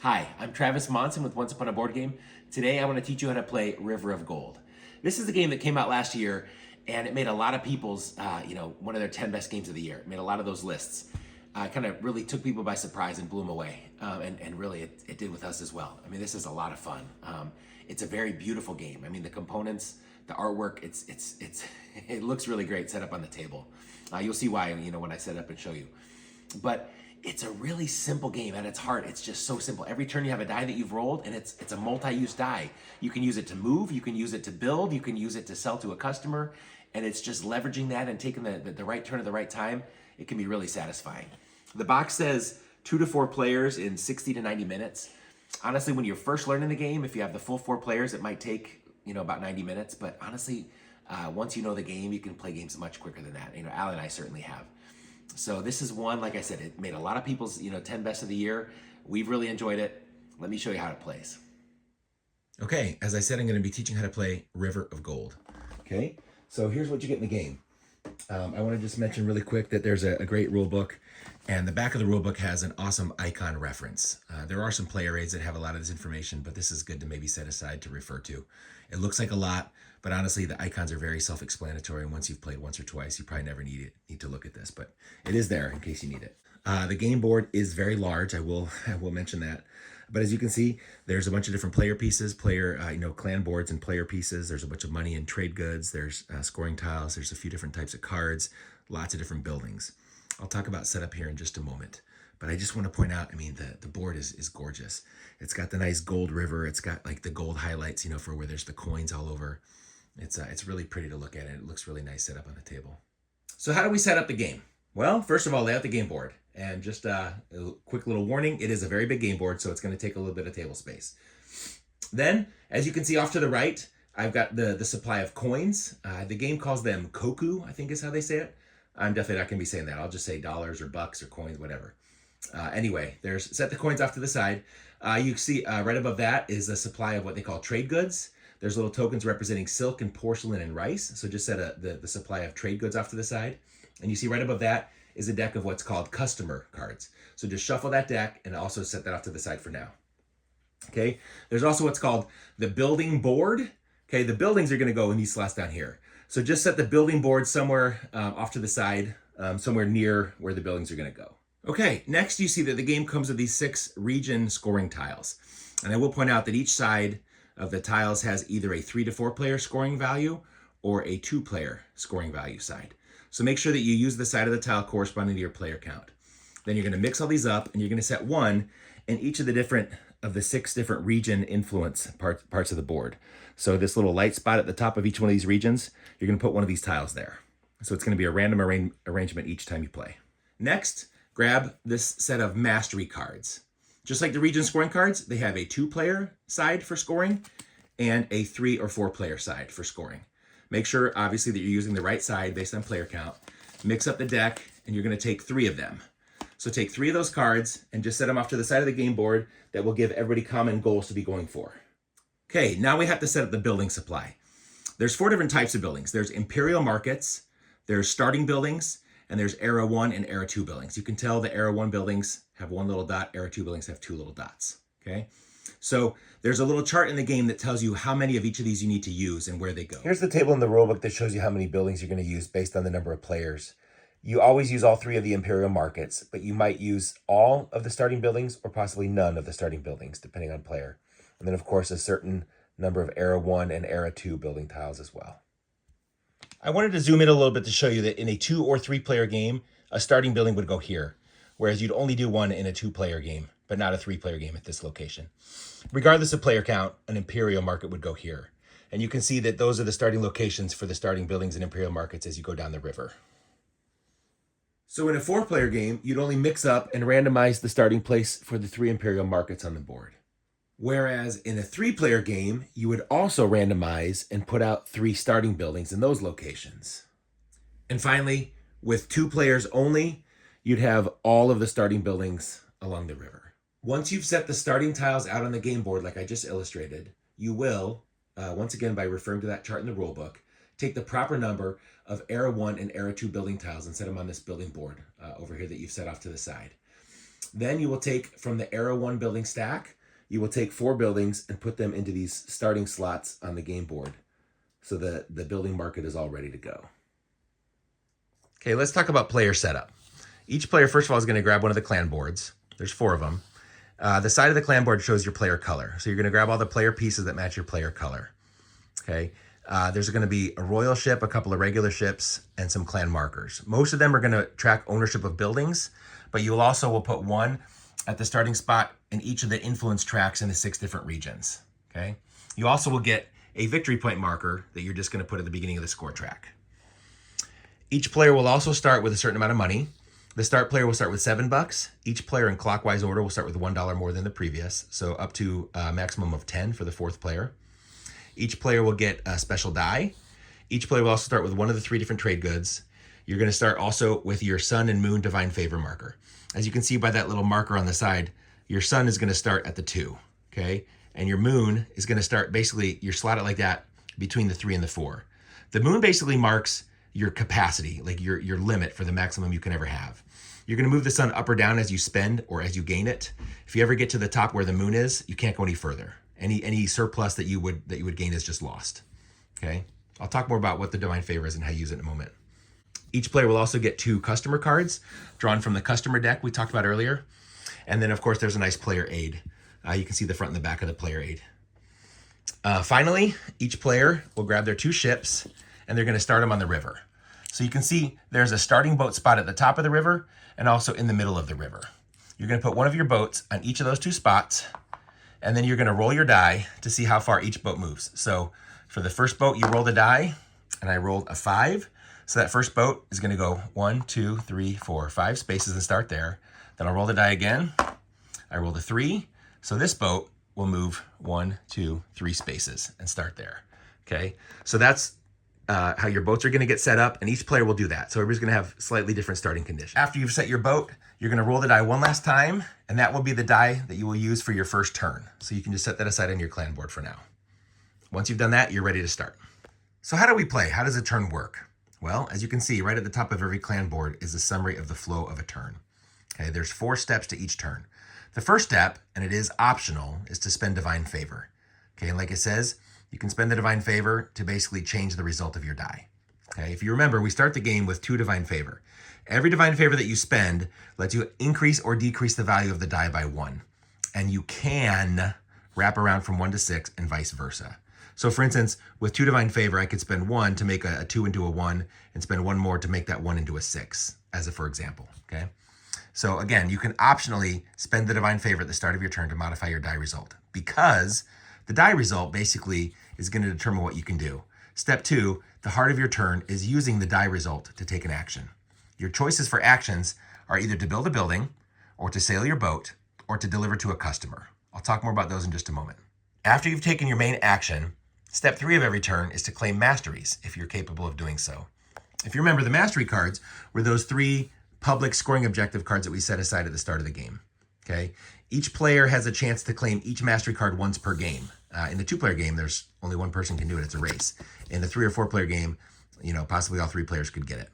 Hi, I'm Travis Monson with Once Upon a Board Game. Today I want to teach you how to play River of Gold. This is a game that came out last year and it made a lot of people's, one of their 10 best games of the year. It made a lot of those lists. Kind of really took people by surprise and blew them away. And really it did with us as well. I mean, this is a lot of fun. It's a very beautiful game. I mean, the components, the artwork, it looks really great set up on the table. You'll see why, when I set it up and show you. But it's a really simple game at its heart. It's just so simple. Every turn you have a die that you've rolled, and it's a multi-use die. You can use it to move, you can use it to build, you can use it to sell to a customer, and it's just leveraging that and taking the right turn at the right time. It can be really satisfying. The box says 2 to 4 players in 60 to 90 minutes. Honestly, when you're first learning the game, if you have the full 4 players, it might take about 90 minutes. But honestly, once you know the game, you can play games much quicker than that. Al and I certainly have. So this is one, like I said, it made a lot of people's 10 best of the year. We've really enjoyed it. Let me show you how it plays. Okay, as I said, I'm going to be teaching how to play River of Gold. Okay, so here's what you get in the game. I want to just mention really quick that there's a great rule book, and the back of the rule book has an awesome icon reference. There are some player aids that have a lot of this information, but this is good to maybe set aside to refer to. It looks like a lot, but honestly, the icons are very self-explanatory, and once you've played once or twice, you probably never need to look at this, but it is there in case you need it. The game board is very large. I will mention that. But as you can see, there's a bunch of different player pieces, clan boards and player pieces. There's a bunch of money and trade goods. There's scoring tiles. There's a few different types of cards, lots of different buildings. I'll talk about setup here in just a moment. But I just want to point out, the board is gorgeous. It's got the nice gold river. It's got like the gold highlights, for where there's the coins all over. It's really pretty to look at, and it looks really nice set up on the table. So how do we set up the game? Well, first of all, lay out the game board. And just a quick little warning, it is a very big game board, so it's going to take a little bit of table space. Then, as you can see off to the right, I've got the supply of coins. The game calls them koku, I think is how they say it. I'm definitely not going to be saying that. I'll just say dollars or bucks or coins, whatever. Anyway, set the coins off to the side. You see right above that is a supply of what they call trade goods. There's little tokens representing silk and porcelain and rice. So just set the supply of trade goods off to the side. And you see right above that is a deck of what's called customer cards. So just shuffle that deck and also set that off to the side for now. Okay, there's also what's called the building board. Okay, the buildings are going to go in these slots down here. So just set the building board somewhere off to the side, somewhere near where the buildings are going to go. Okay, next you see that the game comes with these 6 region scoring tiles. And I will point out that each side of the tiles has either a 3 to 4 player scoring value or a 2 player scoring value side. So make sure that you use the side of the tile corresponding to your player count. Then you're going to mix all these up, and you're going to set 1 in each of the 6 different region influence parts of the board. So this little light spot at the top of each one of these regions, you're going to put one of these tiles there. So it's going to be a random arrangement each time you play. Next, grab this set of mastery cards. Just like the region scoring cards, they have a 2-player side for scoring and a 3 or 4 player side for scoring. Make sure, obviously, that you're using the right side based on player count. Mix up the deck, and you're going to take 3 of them. So take 3 of those cards and just set them off to the side of the game board. That will give everybody common goals to be going for. Okay, now we have to set up the building supply. There's 4 different types of buildings. There's imperial markets, there's starting buildings, and there's era 1 and era 2 buildings. You can tell the era 1 buildings have 1 little dot, era 2 buildings have 2 little dots. Okay? So there's a little chart in the game that tells you how many of each of these you need to use and where they go. Here's the table in the rulebook that shows you how many buildings you're going to use based on the number of players. You always use all 3 of the imperial markets, but you might use all of the starting buildings or possibly none of the starting buildings, depending on player. And then, of course, a certain number of era 1 and era 2 building tiles as well. I wanted to zoom in a little bit to show you that in a 2 or 3 player game, a starting building would go here, whereas you'd only do 1 in a 2-player game, but not a 3-player game at this location. Regardless of player count, an imperial market would go here. And you can see that those are the starting locations for the starting buildings and imperial markets as you go down the river. So in a 4-player game, you'd only mix up and randomize the starting place for the 3 imperial markets on the board. Whereas in a 3-player game, you would also randomize and put out 3 starting buildings in those locations. And finally, with 2 players only, you'd have all of the starting buildings along the river. Once you've set the starting tiles out on the game board like I just illustrated, you will, once again by referring to that chart in the rule book, take the proper number of era 1 and era 2 building tiles and set them on this building board over here that you've set off to the side. Then you will take from the era 1 building stack, you will take 4 buildings and put them into these starting slots on the game board so that the building market is all ready to go. Okay, let's talk about player setup. Each player, first of all, is going to grab one of the clan boards. There's 4 of them. The side of the clan board shows your player color. So you're going to grab all the player pieces that match your player color. Okay. There's going to be a royal ship, a couple of regular ships, and some clan markers. Most of them are going to track ownership of buildings, but you will put one at the starting spot in each of the influence tracks in the 6 different regions. Okay. You also will get a victory point marker that you're just going to put at the beginning of the score track. Each player will also start with a certain amount of money. The start player will start with $7. Each player in clockwise order will start with $1 more than the previous, so up to a maximum of 10 for the 4th player. Each player will get a special die. Each player will also start with one of the 3 different trade goods. You're going to start also with your sun and moon divine favor marker. As you can see by that little marker on the side, your sun is going to start at the 2, okay? And your moon is going to start, basically, you're slotted like that between the 3 and the 4. The moon basically marks your capacity, like your limit for the maximum you can ever have. You're going to move the sun up or down as you spend or as you gain it. If you ever get to the top where the moon is, you can't go any further. Any surplus that you would gain is just lost. Okay? I'll talk more about what the divine favor is and how you use it in a moment. Each player will also get 2 customer cards drawn from the customer deck we talked about earlier. And then of course there's a nice player aid. You can see the front and the back of the player aid. Finally, each player will grab their 2 ships and they're going to start them on the river. So you can see there's a starting boat spot at the top of the river and also in the middle of the river. You're going to put one of your boats on each of those 2 spots, and then you're going to roll your die to see how far each boat moves. So for the first boat, you roll the die, and I rolled a 5. So that first boat is going to go 1, 2, 3, 4, 5 spaces and start there. Then I'll roll the die again. I rolled a 3. So this boat will move 1, 2, 3 spaces and start there. Okay, so that's how your boats are going to get set up, and each player will do that. So everybody's going to have slightly different starting conditions. After you've set your boat, you're going to roll the die one last time, and that will be the die that you will use for your first turn. So you can just set that aside on your clan board for now. Once you've done that, you're ready to start. So how do we play? How does a turn work? Well, as you can see, right at the top of every clan board is a summary of the flow of a turn. Okay, there's 4 steps to each turn. The first step, and it is optional, is to spend divine favor. Okay, and like it says, you can spend the divine favor to basically change the result of your die. Okay, if you remember, we start the game with 2 divine favor. Every divine favor that you spend lets you increase or decrease the value of the die by 1. And you can wrap around from 1 to 6 and vice versa. So for instance, with 2 divine favor, I could spend 1 to make a 2 into a 1 and spend 1 more to make that 1 into a 6, as a for example, okay? So again, you can optionally spend the divine favor at the start of your turn to modify your die result, because the die result basically is going to determine what you can do. Step 2, the heart of your turn is using the die result to take an action. Your choices for actions are either to build a building, or to sail your boat, or to deliver to a customer. I'll talk more about those in just a moment. After you've taken your main action, step 3 of every turn is to claim masteries if you're capable of doing so. If you remember, the mastery cards were those 3 public scoring objective cards that we set aside at the start of the game. Okay? Each player has a chance to claim each mastery card once per game. In the 2-player game, there's only 1 person can do it. It's a race. In the 3 or 4-player game, possibly all 3 players could get it.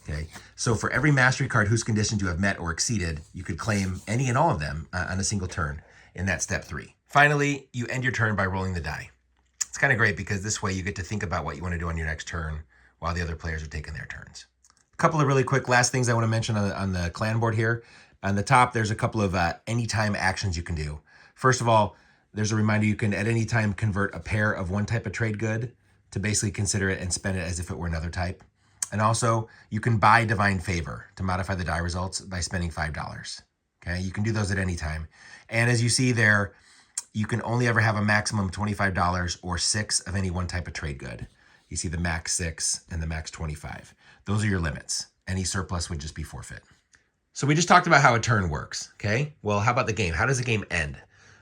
Okay, so for every mastery card whose conditions you have met or exceeded, you could claim any and all of them on a single turn in that step 3. Finally, you end your turn by rolling the die. It's kind of great because this way you get to think about what you want to do on your next turn while the other players are taking their turns. A couple of really quick last things I want to mention on the clan board here. On the top, there's a couple of anytime actions you can do. First of all, there's a reminder you can at any time convert a pair of one type of trade good to basically consider it and spend it as if it were another type. And also, you can buy divine favor to modify the die results by spending $5. Okay, you can do those at any time. And as you see there, you can only ever have a maximum of $25 or 6 of any one type of trade good. You see the max 6 and the max 25. Those are your limits. Any surplus would just be forfeit. So we just talked about how a turn works, okay? Well, how about the game? How does the game end?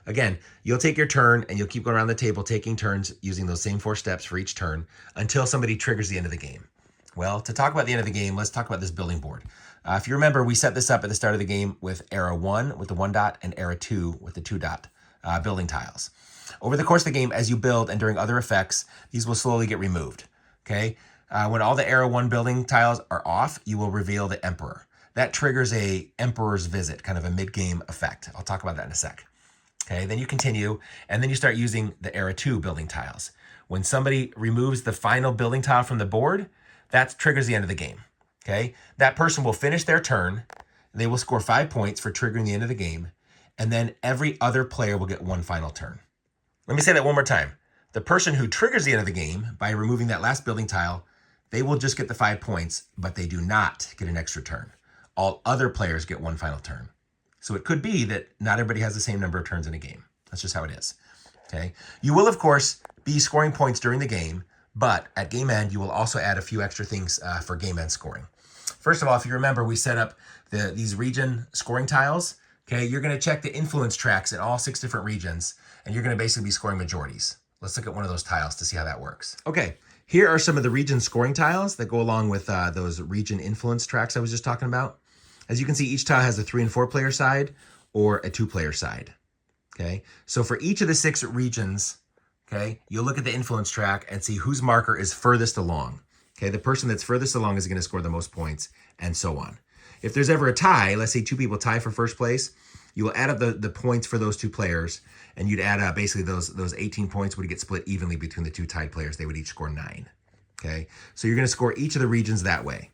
Again, you'll take your turn and you'll keep going around the table taking turns using those same 4 steps for each turn until somebody triggers the end of the game. Well, to talk about the end of the game, let's talk about this building board. If you remember, we set this up at the start of the game with Era 1 with the 1 dot and Era 2 with the 2 dot building tiles. Over the course of the game, as you build and during other effects, these will slowly get removed, okay? When all the Era 1 building tiles are off, you will reveal the Emperor. that triggers a Emperor's Visit, kind of a mid-game effect. I'll talk about that in a sec. Okay, then you continue, and then you start using the Era 2 building tiles. When somebody removes the final building tile from the board, that triggers the end of the game. Okay, that person will finish their turn. They will score 5 points for triggering the end of the game, and then every other player will get one final turn. Let me say that one more time. The person who triggers the end of the game by removing that last building tile, they will just get the 5 points, but they do not get an extra turn. All other players get one final turn. So it could be that not everybody has the same number of turns in a game. That's just how it is. Okay. You will, of course, be scoring points during the game, but at game end, you will also add a few extra things for game end scoring. First of all, if you remember, we set up these region scoring tiles. Okay, you're going to check the influence tracks in all 6 different regions, and you're going to basically be scoring majorities. Let's look at one of those tiles to see how that works. Okay, here are some of the region scoring tiles that go along with those region influence tracks I was just talking about. As you can see, each tile has a 3 and 4 player side or a 2 player side. Okay, so for each of the 6 regions, okay, you'll look at the influence track and see whose marker is furthest along. Okay, the person that's furthest along is going to score the most points, and so on. If there's ever a tie, let's say 2 people tie for first place, you will add up the points for those 2 players, and you'd add up basically those 18 points would get split evenly between the 2 tied players. They would each score 9. Okay, so you're going to score each of the regions that way.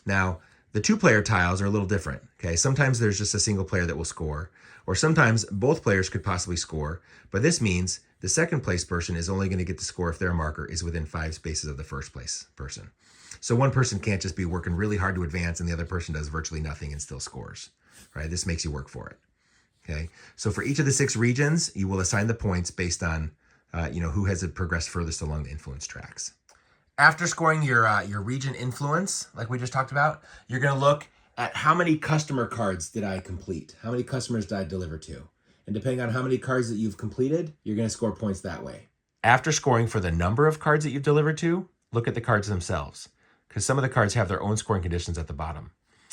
Now, the 2-player tiles are a little different. Okay, sometimes there's just a single player that will score, or sometimes both players could possibly score, but this means the second place person is only going to get to score if their marker is within 5 spaces of the first place person. So one person can't just be working really hard to advance and the other person does virtually nothing and still scores, right? This makes you work for it, okay? So for each of the 6 regions, you will assign the points based on, who has progressed furthest along the influence tracks. After scoring your region influence, like we just talked about, you're going to look at how many customer cards did I complete? How many customers did I deliver to? And depending on how many cards that you've completed, you're going to score points that way. After scoring for the number of cards that you've delivered to, look at the cards themselves, because some of the cards have their own scoring conditions at the bottom.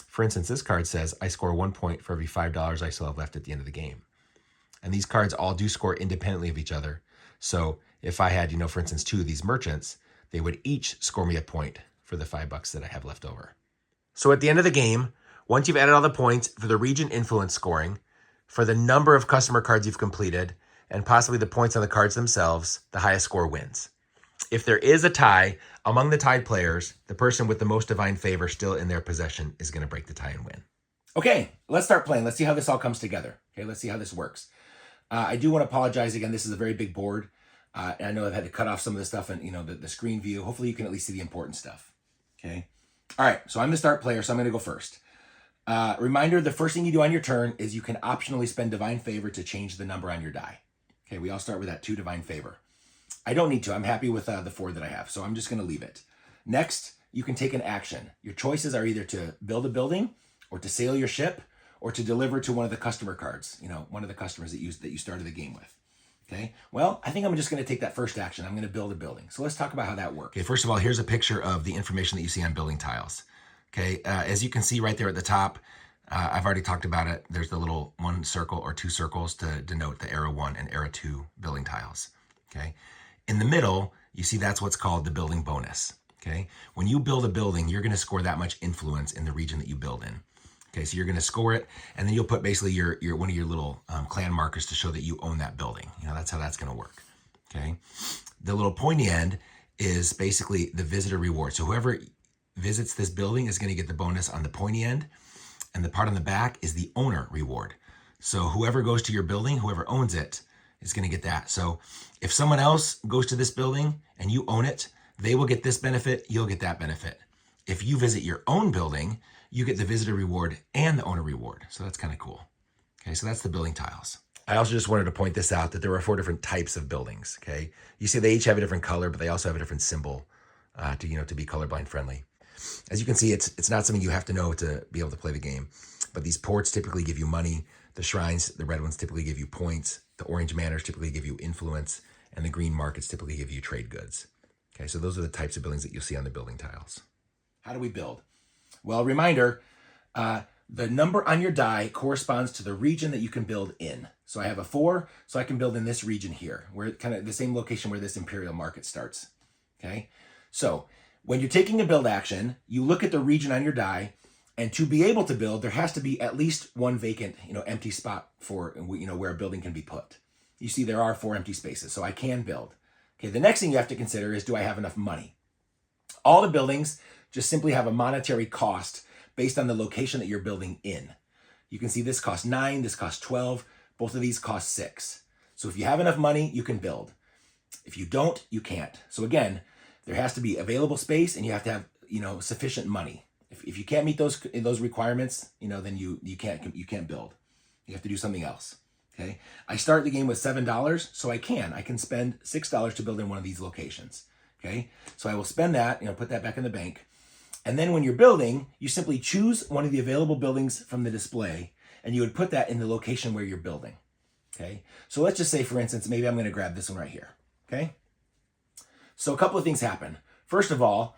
For instance, this card says, I score 1 point for every $5 I still have left at the end of the game. And these cards all do score independently of each other. So if I had, for instance, 2 of these merchants, they would each score me a point for the $5 that I have left over. So at the end of the game, once you've added all the points for the region influence scoring, for the number of customer cards you've completed, and possibly the points on the cards themselves, the highest score wins. If there is a tie among the tied players, the person with the most divine favor still in their possession is going to break the tie and win. Okay, let's start playing. Let's see how this all comes together. Okay, let's see how this works. I do want to apologize again. This is a very big board. And I know I've had to cut off some of the stuff and, the screen view. Hopefully you can at least see the important stuff. Okay. All right, so I'm the start player, so I'm going to go first. Reminder, the first thing you do on your turn is you can optionally spend divine favor to change the number on your die. Okay, we all start with that 2 divine favor. I don't need to. I'm happy with the 4 that I have, so I'm just going to leave it. Next, you can take an action. Your choices are either to build a building or to sail your ship or to deliver to one of the customer cards, one of the customers that you started the game with. Okay, well, I think I'm just going to take that first action. I'm going to build a building. So let's talk about how that works. Okay, first of all, here's a picture of the information that you see on building tiles. Okay, as you can see right there at the top, I've already talked about it. There's the little 1 circle or 2 circles to denote the Era 1 and Era 2 building tiles. Okay, in the middle, you see that's what's called the building bonus. Okay, when you build a building, you're going to score that much influence in the region that you build in. Okay, so you're going to score it, and then you'll put basically your one of your little clan markers to show that you own that building. That's how that's going to work. Okay, the little pointy end is basically the visitor reward. So whoever visits this building is going to get the bonus on the pointy end, and the part on the back is the owner reward. So whoever goes to your building, whoever owns it, is going to get that. So if someone else goes to this building and you own it, they will get this benefit, you'll get that benefit. If you visit your own building, you get the visitor reward and the owner reward. So that's kind of cool. Okay, so that's the building tiles. I also just wanted to point this out that there are 4 different types of buildings. Okay, you see they each have a different color, but they also have a different symbol to be colorblind friendly. As you can see, it's not something you have to know to be able to play the game. But these ports typically give you money. The shrines, the red ones, typically give you points. The orange manors typically give you influence. And the green markets typically give you trade goods. Okay, so those are the types of buildings that you'll see on the building tiles. How do we build? Well, reminder, the number on your die corresponds to the region that you can build in. So I have a 4, so I can build in this region here, where kind of the same location where this imperial market starts. Okay, so when you're taking a build action, you look at the region on your die And to be able to build, there has to be at least one vacant, empty spot for, where a building can be put. You see, there are 4 empty spaces, so I can build. Okay, the next thing you have to consider is, do I have enough money? All the buildings just simply have a monetary cost based on the location that you're building in. You can see this costs 9, this costs 12, both of these cost 6. So if you have enough money, you can build. If you don't, you can't. So again, there has to be available space and you have to have, sufficient money. If you can't meet those requirements, then you can't build. You have to do something else. Okay. I start the game with $7, so I can spend $6 to build in one of these locations. Okay. So I will spend that, put that back in the bank. And then when you're building, you simply choose one of the available buildings from the display and you would put that in the location where you're building. Okay. So let's just say, for instance, maybe I'm going to grab this one right here. Okay. So a couple of things happen. First of all,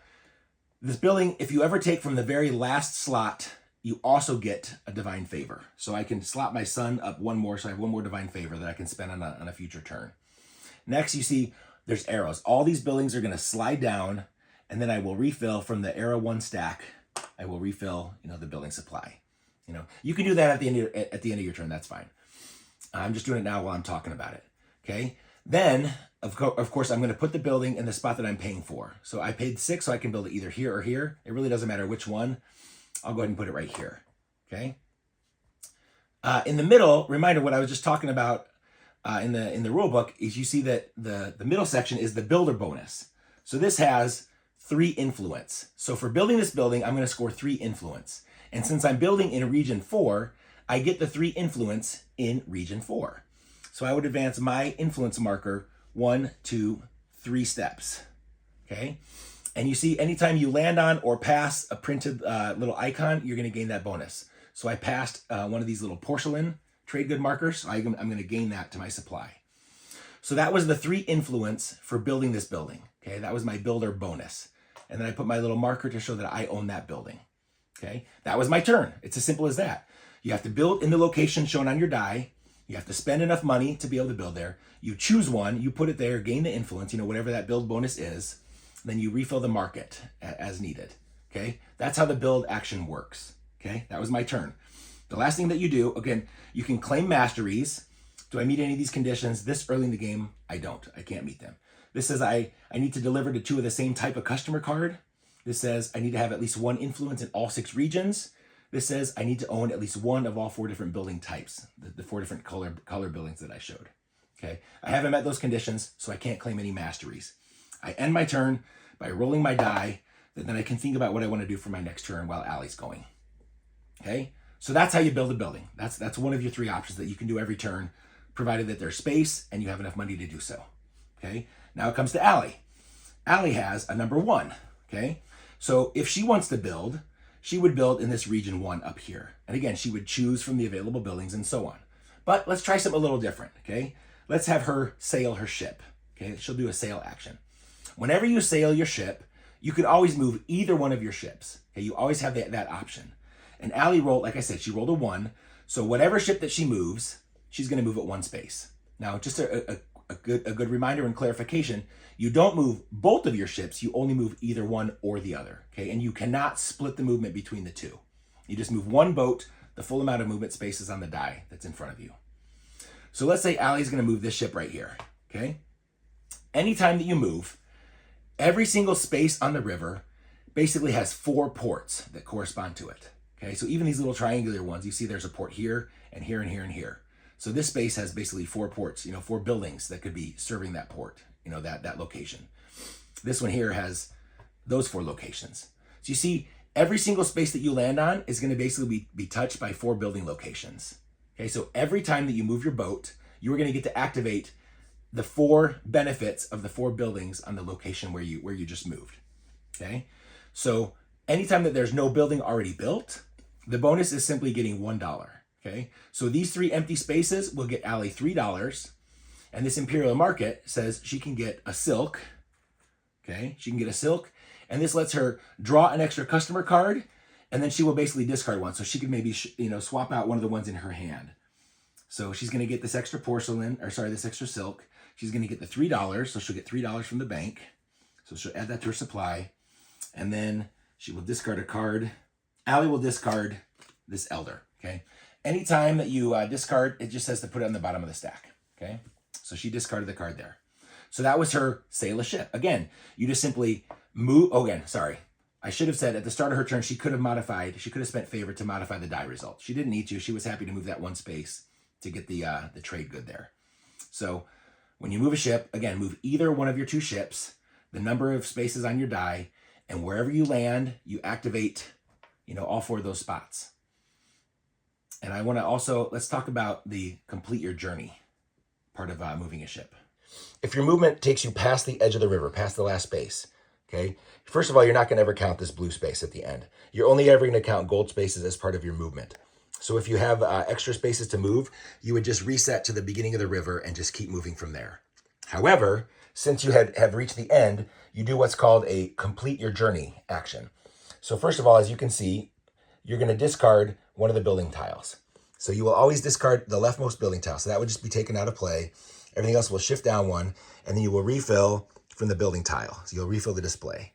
this building, if you ever take from the very last slot, you also get a divine favor. So I can slot my sun up one more, so I have one more divine favor that I can spend on a future turn. Next, you see there's arrows. All these buildings are going to slide down, and then I will refill from the arrow 1 stack. I will refill, the building supply. You can do that at the end of your turn. That's fine. I'm just doing it now while I'm talking about it. Okay. Then, of course, I'm going to put the building in the spot that I'm paying for. So I paid 6, so I can build it either here or here. It really doesn't matter which one. I'll go ahead and put it right here. Okay. In the middle, reminder what I was just talking about in the rule book is you see that the middle section is the builder bonus. So this has 3 influence. So for building this building, I'm going to score 3 influence. And since I'm building in region 4, I get the 3 influence in region 4. So I would advance my influence marker 1, 2, 3 steps. Okay. And you see, anytime you land on or pass a printed little icon, you're going to gain that bonus. So I passed one of these little porcelain trade good markers. So I'm going to gain that to my supply. So that was the 3 influence for building this building. Okay. That was my builder bonus. And then I put my little marker to show that I own that building. Okay. That was my turn. It's as simple as that. You have to build in the location shown on your die. You have to spend enough money to be able to build there. You choose one, you put it there, gain the influence, whatever that build bonus is. Then you refill the market as needed. Okay. That's how the build action works. Okay. That was my turn. The last thing that you do, again, you can claim masteries. Do I meet any of these conditions this early in the game? I don't. I can't meet them. This says I need to deliver to 2 of the same type of customer card. This says I need to have at least 1 influence in all 6 regions. This says I need to own at least 1 of all 4 different building types, the 4 different color buildings that I showed. Okay, I haven't met those conditions, so I can't claim any masteries. I end my turn by rolling my die, then I can think about what I want to do for my next turn while Allie's going. Okay, so that's how you build a building. That's one of your 3 options that you can do every turn, provided that there's space and you have enough money to do so. Okay, now it comes to Allie. Allie has a number 1. Okay, so if she wants to build, she would build in this region 1 up here. And again, she would choose from the available buildings and so on. But let's try something a little different, okay? Let's have her sail her ship, okay? She'll do a sail action. Whenever you sail your ship, you could always move either one of your ships, okay? You always have that option. And Allie rolled, like I said, she rolled a 1. So whatever ship that she moves, she's going to move at 1 space. Now, just a good reminder and clarification, you don't move both of your ships, you only move either one or the other, okay? And you cannot split the movement between the 2. You just move 1 boat, the full amount of movement space is on the die that's in front of you. So let's say Allie's gonna move this ship right here, okay? Anytime that you move, every single space on the river basically has 4 ports that correspond to it, okay? So even these little triangular ones, you see there's a port here and here and here and here. So this space has basically 4 ports, 4 buildings that could be serving that port, that location. This one here has those 4 locations. So you see, every single space that you land on is going to basically be touched by 4 building locations. Okay, so every time that you move your boat, you are going to get to activate the 4 benefits of the 4 buildings on the location where you just moved. Okay, so anytime that there's no building already built, the bonus is simply getting $1. Okay, so these 3 empty spaces will get Allie $3. And this Imperial Market says she can get a silk. Okay, she can get a silk. And this lets her draw an extra customer card. And then she will basically discard one. So she can maybe, swap out one of the ones in her hand. So she's going to get this extra this extra silk. She's going to get the $3. So she'll get $3 from the bank. So she'll add that to her supply. And then she will discard a card. Allie will discard this elder, okay? Anytime that you discard, it just says to put it on the bottom of the stack, okay? So she discarded the card there. So that was her sail a ship. Again, you just simply move, oh, again, sorry. I should have said at the start of her turn, she could have spent favor to modify the die result. She didn't need to. She was happy to move that one space to get the trade good there. So when you move a ship, again, move either one of your two ships, the number of spaces on your die, and wherever you land, you activate, all 4 of those spots. And I want to also, let's talk about the complete your journey part of moving a ship. If your movement takes you past the edge of the river, past the last space, okay, first of all, you're not going to ever count this blue space at the end. You're only ever going to count gold spaces as part of your movement. So if you have extra spaces to move, you would just reset to the beginning of the river and just keep moving from there. However, since you have reached the end, you do what's called a complete your journey action. So first of all, as you can see, you're going to discard one of the building tiles. So you will always discard the leftmost building tile. So that would just be taken out of play. Everything else will shift down one, and then you will refill from the building tile. So you'll refill the display.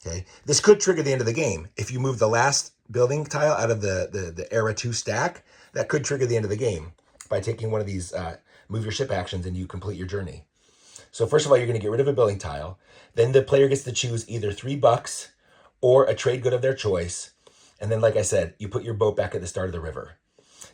Okay. This could trigger the end of the game. If you move the last building tile out of the era 2 stack, that could trigger the end of the game by taking one of these move your ship actions and you complete your journey. So first of all, you're going to get rid of a building tile. Then the player gets to choose either $3 or a trade good of their choice. And then, like I said, you put your boat back at the start of the river.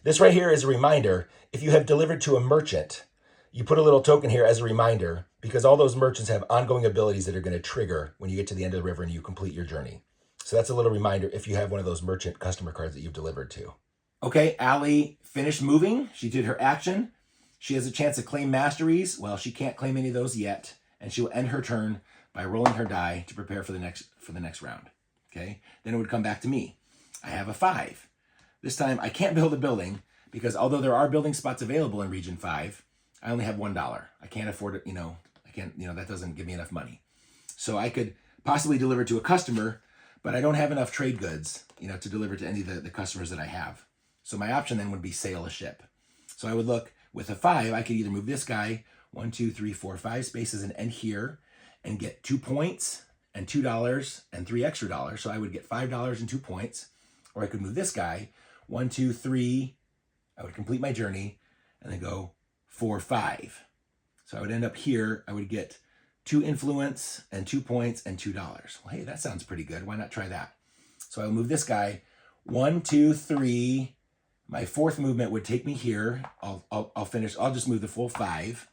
This right here is a reminder. If you have delivered to a merchant, you put a little token here as a reminder, because all those merchants have ongoing abilities that are going to trigger when you get to the end of the river and you complete your journey. So that's a little reminder if you have one of those merchant customer cards that you've delivered to. Okay, Allie finished moving. She did her action. She has a chance to claim masteries. Well, she can't claim any of those yet, and she will end her turn by rolling her die to prepare for the next round. Okay, then it would come back to me. I have a 5. This time I can't build a building because although there are building spots available in Region 5, I only have $1. I can't afford it, that doesn't give me enough money. So I could possibly deliver to a customer, but I don't have enough trade goods, to deliver to any of the customers that I have. So my option then would be sail a ship. So I would look with a 5, I could either move this guy 1, 2, 3, 4, 5 spaces and end here and get 2 points and $2 and 3 extra dollars. So I would get $5 and 2 points. Or I could move this guy 1, 2, 3. I would complete my journey and then go 4, 5. So I would end up here. I would get 2 influence and 2 points and $2. Well, hey, that sounds pretty good. Why not try that? So I'll move this guy 1, 2, 3. My 4th movement would take me here. I'll finish. I'll just move the full 5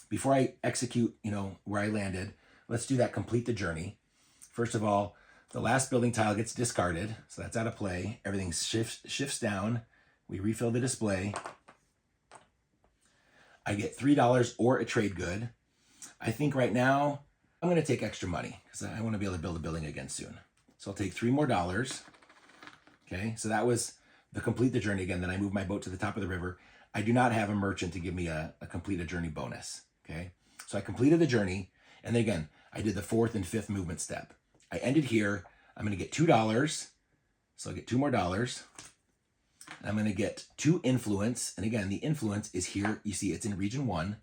before I execute. Where I landed. Let's do that. Complete the journey. First of all, the last building tile gets discarded, so that's out of play. Everything shifts down. We refill the display. I get $3 or a trade good. I think right now I'm going to take extra money because I want to be able to build a building again soon. So I'll take $3 more. Okay, so that was the complete the journey again. Then I move my boat to the top of the river. I do not have a merchant to give me a complete a journey bonus. Okay, so I completed the journey, and then again I did the 4th and 5th movement step. I ended here. I'm going to get $2, so I'll get $2 more. And I'm going to get 2 influence, and again the influence is here. You see it's in Region 1,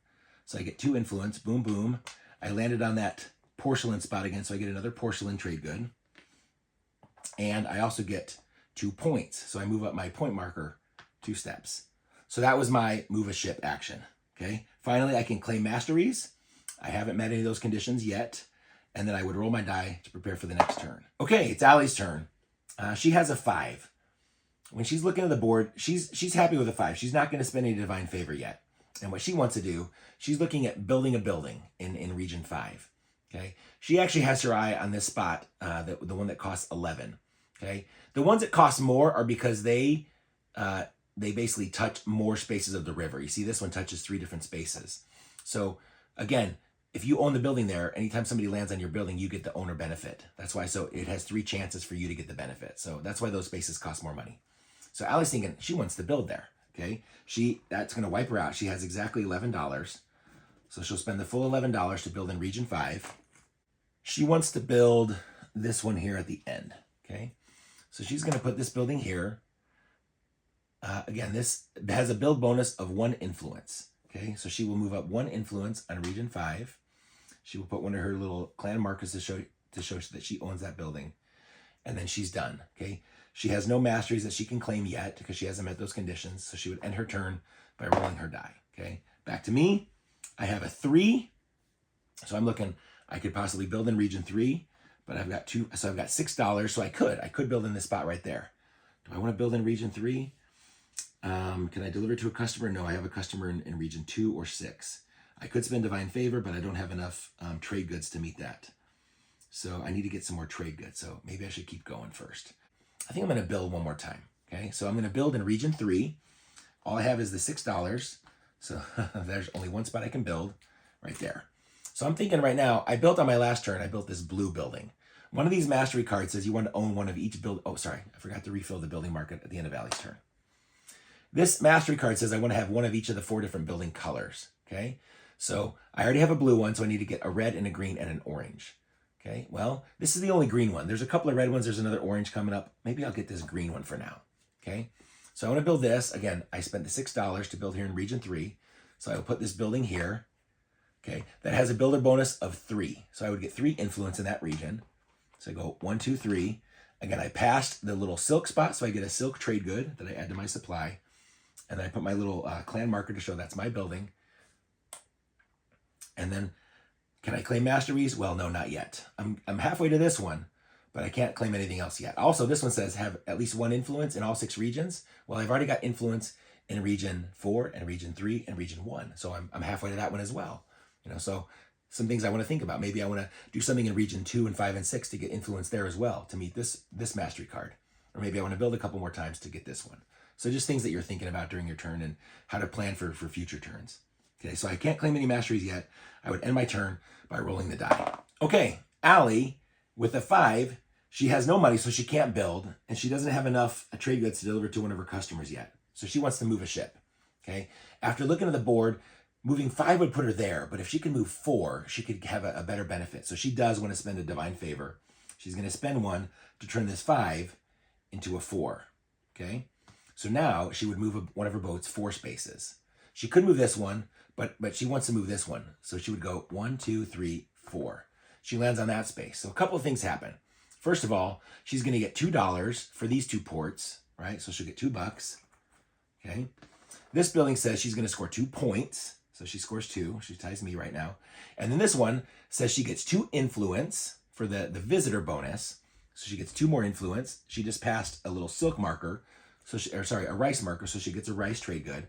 so I get 2 influence. Boom, boom. I landed on that porcelain spot again, so I get another porcelain trade good, and I also get 2 points. So I move up my point marker 2 steps. So that was my move a ship action. Okay. Finally, I can claim masteries. I haven't met any of those conditions yet. And then I would roll my die to prepare for the next turn. Okay, it's Allie's turn. She has a 5. When she's looking at the board, she's happy with a 5. She's not going to spend any divine favor yet. And what she wants to do, she's looking at building a building in Region 5. Okay, she actually has her eye on this spot, the one that costs 11. Okay, the ones that cost more are because they basically touch more spaces of the river. You see, this one touches 3 different spaces. So again, if you own the building there, anytime somebody lands on your building, you get the owner benefit. That's why, so it has 3 chances for you to get the benefit. So that's why those spaces cost more money. So Allie's thinking she wants to build there. Okay, that's going to wipe her out. She has exactly $11. So she'll spend the full $11 to build in Region 5. She wants to build this one here at the end. Okay, so she's going to put this building here. Again, this has a build bonus of 1 influence. Okay, so she will move up 1 influence on Region 5. She will put one of her little clan markers to show that she owns that building. And then she's done. Okay, She has no masteries that she can claim yet because she hasn't met those conditions. So she would end her turn by rolling her die. Okay, back to me. I have a 3. So I'm looking, I could possibly build in region 3, but I've got 2, so I've got $6. So I could build in this spot right there. Do I want to build in region 3? Can I deliver to a customer? No, I have a customer in region 2 or 6. I could spend divine favor, but I don't have enough trade goods to meet that. So I need to get some more trade goods. So maybe I should keep going first. I think I'm going to build one more time. Okay, so I'm going to build in region 3. All I have is the $6. So there's only one spot I can build right there. So I'm thinking right now, I built on my last turn, I built this blue building. One of these mastery cards says you want to own one of each build. Oh, sorry, I forgot to refill the building market at the end of Allie's turn. This mastery card says I want to have one of each of the 4 different building colors. Okay, so I already have a blue one, so I need to get a red and a green and an orange. Okay, well, this is the only green one. There's a couple of red ones. There's another orange coming up. Maybe I'll get this green one for now. Okay, so I want to build this. Again, I spent the $6 to build here in region 3. So I will put this building here. Okay, that has a builder bonus of 3. So I would get 3 influence in that region. So I go 1, 2, 3. Again, I passed the little silk spot, so I get a silk trade good that I add to my supply. And then I put my little clan marker to show that's my building. And then, can I claim masteries? Well, no, not yet. I'm halfway to this one, but I can't claim anything else yet. Also, this one says have at least 1 influence in all 6 regions. Well, I've already got influence in region 4 and region 3 and region 1. So I'm halfway to that one as well. You know, so some things I want to think about. Maybe I want to do something in region 2 and 5 and 6 to get influence there as well to meet this mastery card. Or maybe I want to build a couple more times to get this one. So just things that you're thinking about during your turn and how to plan for future turns. Okay, so I can't claim any masteries yet. I would end my turn by rolling the die. Okay, Allie, with a 5, she has no money, so she can't build, and she doesn't have enough trade goods to deliver to one of her customers yet. So she wants to move a ship. Okay, after looking at the board, moving 5 would put her there, but if she can move 4, she could have a better benefit. So she does want to spend a divine favor. She's going to spend 1 to turn this 5 into a 4. Okay, so now she would move one of her boats 4 spaces. She could move this one, but she wants to move this one. So she would go 1, 2, 3, 4. She lands on that space. So a couple of things happen. First of all, she's going to get $2 for these 2 ports, right? So she'll get $2. Okay. This building says she's going to score 2 points. So she scores 2. She ties me right now. And then this one says she gets 2 influence for the visitor bonus. So she gets 2 more influence. She just passed a little silk marker. So a rice marker. So she gets a rice trade good.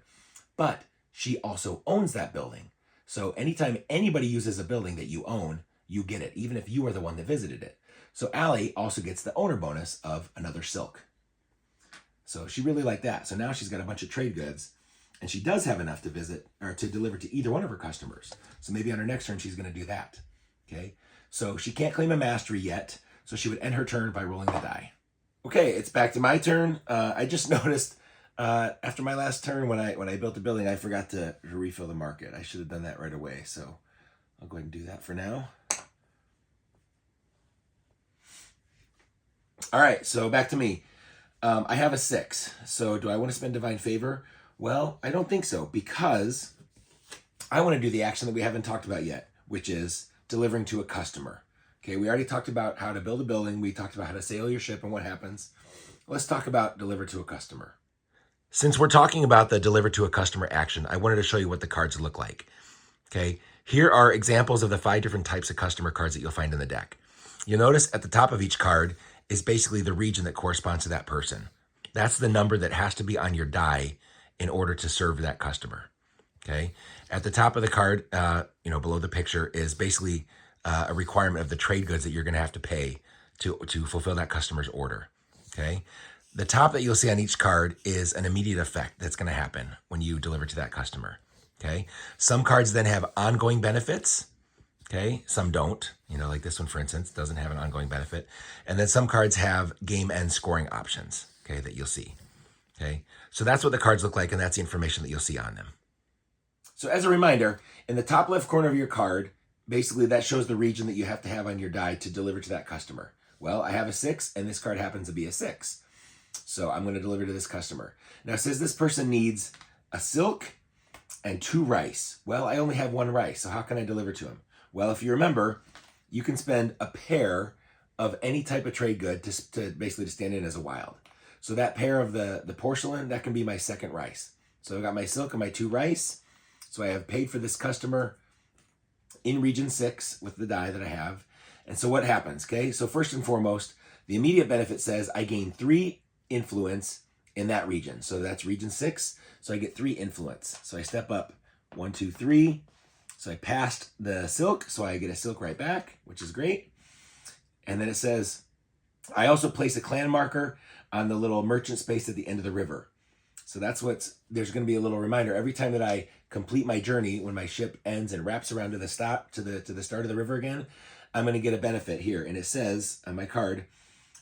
But she also owns that building. So anytime anybody uses a building that you own, you get it, even if you are the one that visited it. So Allie also gets the owner bonus of another silk. So she really liked that. So now she's got a bunch of trade goods, and she does have enough to visit or to deliver to either one of her customers. So maybe on her next turn, she's going to do that. Okay. So she can't claim a mastery yet. So she would end her turn by rolling the die. Okay, it's back to my turn. I just noticed after my last turn when I built the building, I forgot to refill the market. I should have done that right away. So I'll go ahead and do that for now. All right, so back to me. I have a 6. So do I want to spend divine favor? Well, I don't think so, because I want to do the action that we haven't talked about yet, which is delivering to a customer. Okay, we already talked about how to build a building. We talked about how to sail your ship and what happens. Let's talk about deliver to a customer. Since we're talking about the deliver to a customer action, I wanted to show you what the cards look like. Okay, here are examples of the 5 different types of customer cards that you'll find in the deck. You'll notice at the top of each card is basically the region that corresponds to that person. That's the number that has to be on your die in order to serve that customer. Okay, at the top of the card, below the picture is basically a requirement of the trade goods that you're going to have to pay to fulfill that customer's order. Okay, the top that you'll see on each card is an immediate effect that's going to happen when you deliver to that customer. Okay, some cards then have ongoing benefits. Okay, some don't. Like this one, for instance, doesn't have an ongoing benefit. And then some cards have game end scoring options. Okay, that you'll see. Okay, so that's what the cards look like, and that's the information that you'll see on them. So as a reminder, in the top left corner of your card, basically that shows the region that you have to have on your die to deliver to that customer. Well, I have a 6, and this card happens to be a 6. So I'm going to deliver to this customer. Now it says this person needs a silk and 2 rice. Well, I only have 1 rice, so how can I deliver to him? Well, if you remember, you can spend a pair of any type of trade good to basically to stand in as a wild. So that pair of the porcelain, that can be my second rice. So I got my silk and my 2 rice. So I have paid for this customer in region 6 with the die that I have. And so what happens, okay? So first and foremost, the immediate benefit says I gain 3 influence in that region. So that's region 6. So I get 3 influence. So I step up 1, 2, 3. So I passed the silk. So I get a silk right back, which is great. And then it says, I also place a clan marker on the little merchant space at the end of the river. So that's there's going to be a little reminder every time that I complete my journey. When my ship ends and wraps around to the start of the river again, I'm going to get a benefit here. And it says on my card,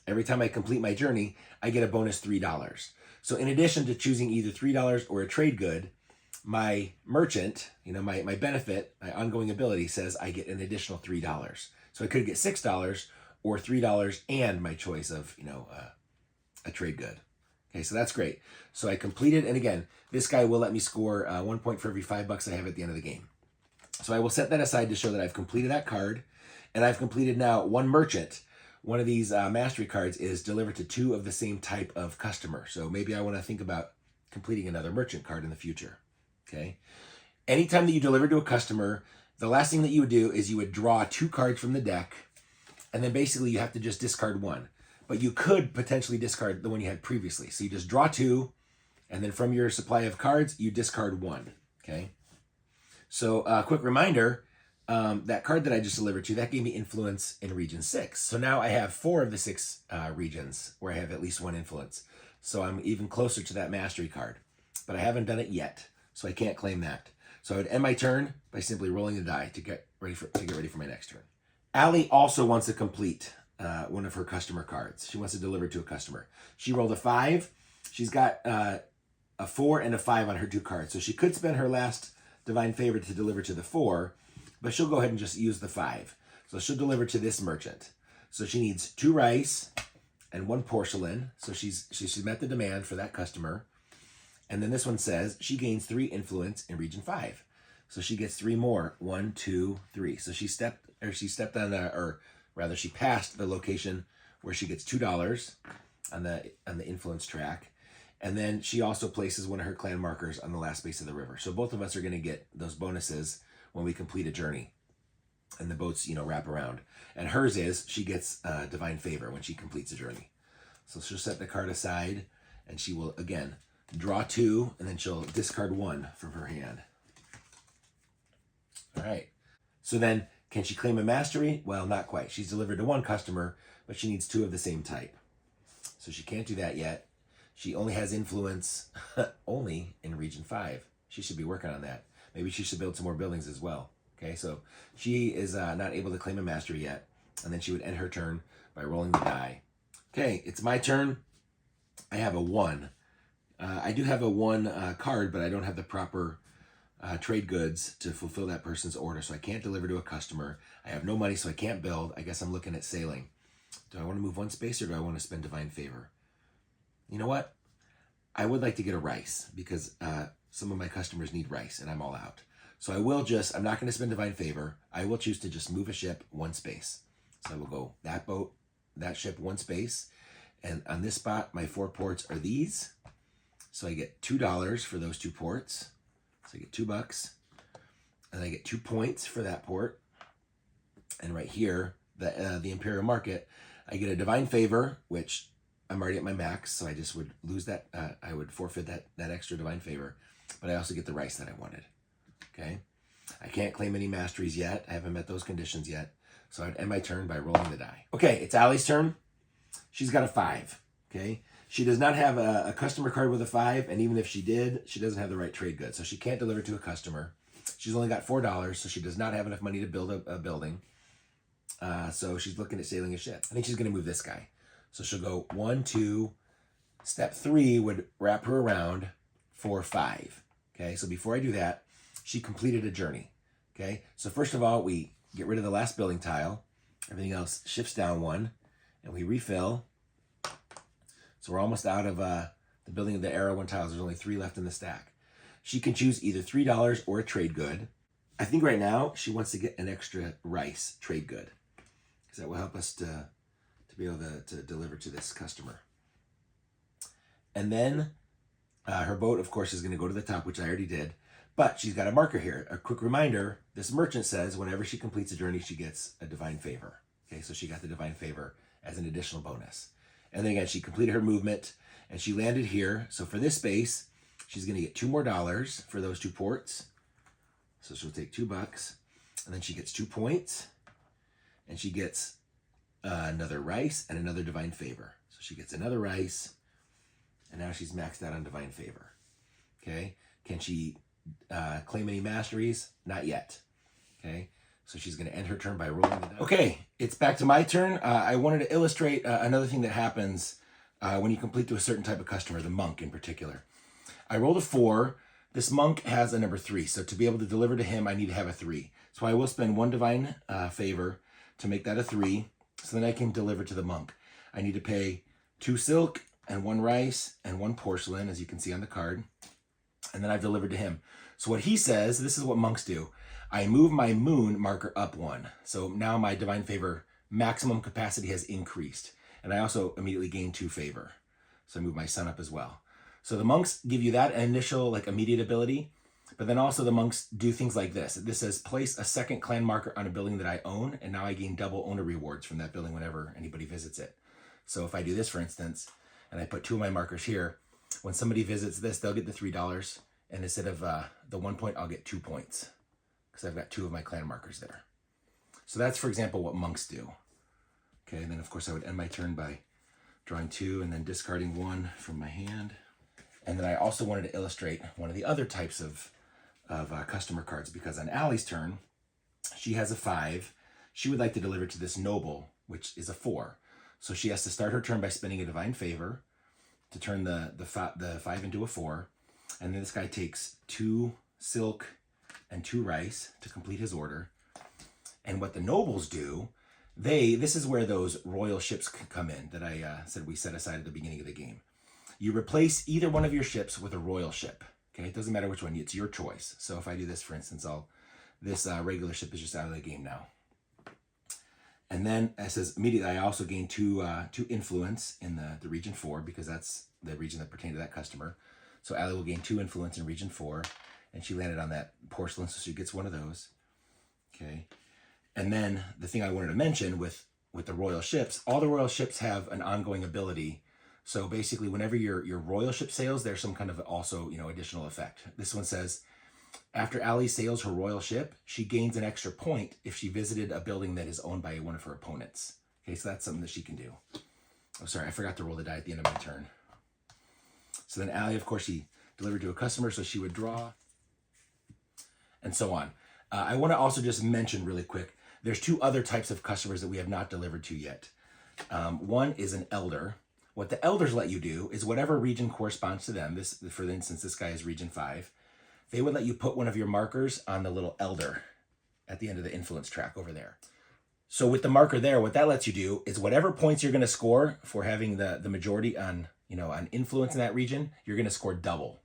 every time I complete my journey, I get a bonus $3. So in addition to choosing either $3 or a trade good, my merchant, my benefit, my ongoing ability says I get an additional $3. So I could get $6 or $3 and my choice of, a trade good. Okay, so that's great. So I completed, and again, this guy will let me score 1 point for every $5 I have at the end of the game. So I will set that aside to show that I've completed that card, and I've completed now 1 merchant. One of these mastery cards is delivered to 2 of the same type of customer. So maybe I want to think about completing another merchant card in the future. Okay. Anytime that you deliver to a customer, the last thing that you would do is you would draw 2 cards from the deck, and then basically you have to just discard 1. But you could potentially discard the one you had previously. So you just draw 2, and then from your supply of cards, you discard 1. Okay. So quick reminder, that card that I just delivered to, that gave me influence in region 6. So now I have 4 of the 6 regions where I have at least 1 influence. So I'm even closer to that mastery card, but I haven't done it yet. So I can't claim that. So I would end my turn by simply rolling the die to get ready for my next turn. Allie also wants to complete one of her customer cards. She wants to deliver to a customer. She rolled a 5. She's got a 4 and a 5 on her 2 cards. So she could spend her last divine favor to deliver to the 4, but she'll go ahead and just use the 5. So she'll deliver to this merchant. So she needs 2 rice and 1 porcelain. So she's met the demand for that customer. And then this one says she gains 3 influence in region 5. So she gets 3 more. 1, 2, 3. So she passed the location where she gets $2 on the influence track. And then she also places one of her clan markers on the last base of the river. So both of us are going to get those bonuses when we complete a journey and the boats, wrap around. And hers is she gets divine favor when she completes a journey. So she'll set the card aside and she will, again, draw 2, and then she'll discard 1 from her hand. All right. So then, can she claim a mastery? Well, not quite. She's delivered to 1 customer, but she needs 2 of the same type. So she can't do that yet. She only has influence only in region 5. She should be working on that. Maybe she should build some more buildings as well. Okay, so she is not able to claim a mastery yet. And then she would end her turn by rolling the die. Okay, it's my turn. I have a 1. I do have a 1 card, but I don't have the proper trade goods to fulfill that person's order. So I can't deliver to a customer. I have no money, so I can't build. I guess I'm looking at sailing. Do I want to move 1 space or do I want to spend divine favor? You know what? I would like to get a rice because some of my customers need rice and I'm all out. So I'm not going to spend divine favor. I will choose to just move a ship 1 space. So I will go that ship 1 space. And on this spot, my 4 ports are these. So I get $2 for those 2 ports. So I get $2. And I get 2 points for that port. And right here, the Imperial Market, I get a divine favor, which I'm already at my max, so I just would lose that. I would forfeit that extra divine favor. But I also get the rice that I wanted. Okay? I can't claim any masteries yet. I haven't met those conditions yet. So I'd end my turn by rolling the die. Okay, it's Allie's turn. She's got a 5. Okay? She does not have a customer card with a 5, and even if she did, she doesn't have the right trade good. So she can't deliver to a customer. She's only got $4, so she does not have enough money to build a building. So she's looking at sailing a ship. I think she's going to move this guy. So she'll go 1, 2. Step 3 would wrap her around 4, 5. Okay, so before I do that, she completed a journey. Okay, so first of all, we get rid of the last building tile. Everything else shifts down 1, and we refill. So we're almost out of the building of the arrow 1 tiles. There's only 3 left in the stack. She can choose either $3 or a trade good. I think right now she wants to get an extra rice trade good because that will help us to be able to deliver to this customer. And then her boat, of course, is going to go to the top, which I already did. But she's got a marker here. A quick reminder, this merchant says whenever she completes a journey, she gets a divine favor. Okay, so she got the divine favor as an additional bonus. And then again, she completed her movement and she landed here. So for this space, she's going to get $2 more for those 2 ports. So she'll take $2. And then she gets 2 points. And she gets another rice and another divine favor. So she gets another rice. And now she's maxed out on divine favor. Okay. Can she claim any masteries? Not yet. Okay. So she's going to end her turn by rolling the dice. Okay. It's back to my turn. I wanted to illustrate another thing that happens when you complete to a certain type of customer, the monk in particular. I rolled a 4. This monk has a number 3. So to be able to deliver to him, I need to have a 3. So I will spend 1 divine favor to make that a 3. So then I can deliver to the monk. I need to pay 2 silk and 1 rice and 1 porcelain, as you can see on the card. And then I've delivered to him. So what he says, this is what monks do. I move my moon marker up 1. So now my divine favor maximum capacity has increased. And I also immediately gain 2 favor. So I move my sun up as well. So the monks give you that initial immediate ability. But then also the monks do things like this. This says place a second clan marker on a building that I own. And now I gain double owner rewards from that building whenever anybody visits it. So if I do this, for instance, and I put 2 of my markers here, when somebody visits this, they'll get the $3. And instead of the 1 point, I'll get 2 points because I've got 2 of my clan markers there. So that's, for example, what monks do. Okay, and then of course I would end my turn by drawing 2 and then discarding 1 from my hand. And then I also wanted to illustrate one of the other types of customer cards, because on Allie's turn, she has a 5. She would like to deliver to this noble, which is a 4. So she has to start her turn by spending a divine favor to turn the 5 into a 4. And then this guy takes 2 silk and 2 rice to complete his order. And what the nobles do, this is where those royal ships come in that I said we set aside at the beginning of the game. You replace either one of your ships with a royal ship. Okay, it doesn't matter which one, it's your choice. So if I do this, for instance, this regular ship is just out of the game now. And then it says immediately I also gain 2 influence in the region 4, because that's the region that pertained to that customer. So Allie will gain 2 influence in region 4, and she landed on that porcelain, so she gets 1 of those. Okay. And then the thing I wanted to mention with the royal ships, all the royal ships have an ongoing ability. So basically whenever your royal ship sails, there's some kind of also, additional effect. This one says, after Allie sails her royal ship, she gains an extra point if she visited a building that is owned by one of her opponents. Okay, so that's something that she can do. Oh, sorry, I forgot to roll the die at the end of my turn. So then Allie, of course, she delivered to a customer, so she would draw, and so on. I want to also just mention really quick, there's 2 other types of customers that we have not delivered to yet. One is an elder. What the elders let you do is whatever region corresponds to them. This, for instance, this guy is region 5. They would let you put one of your markers on the little elder at the end of the influence track over there. So with the marker there, what that lets you do is whatever points you're going to score for having the majority on influence in that region, you're going to score double.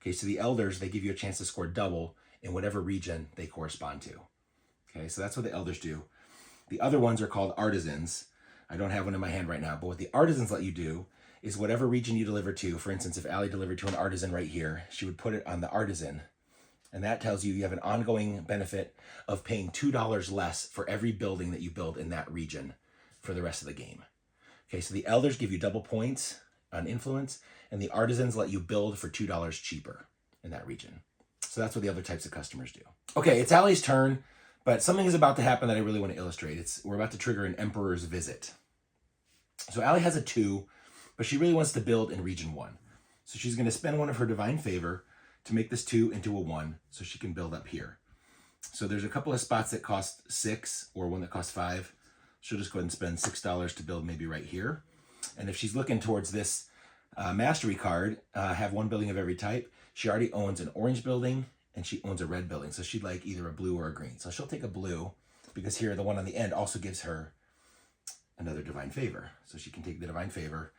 Okay, so the elders, they give you a chance to score double in whatever region they correspond to. Okay, so that's what the elders do. The other ones are called artisans. I don't have one in my hand right now, but what the artisans let you do is whatever region you deliver to. For instance, if Allie delivered to an artisan right here, she would put it on the artisan. And that tells you have an ongoing benefit of paying $2 less for every building that you build in that region for the rest of the game. Okay, so the elders give you double points on influence, and the artisans let you build for $2 cheaper in that region. So that's what the other types of customers do. Okay, it's Allie's turn, but something is about to happen that I really want to illustrate. We're about to trigger an emperor's visit. So Allie has a 2, but she really wants to build in region 1. So she's going to spend 1 of her divine favor to make this 2 into a 1, so she can build up here. So there's a couple of spots that cost 6 or one that costs 5. She'll just go ahead and spend $6 to build maybe right here. And if she's looking towards this mastery card, have 1 building of every type, she already owns an orange building and she owns a red building. So she'd like either a blue or a green. So she'll take a blue, because here the one on the end also gives her another divine favor. So she can take the divine favor,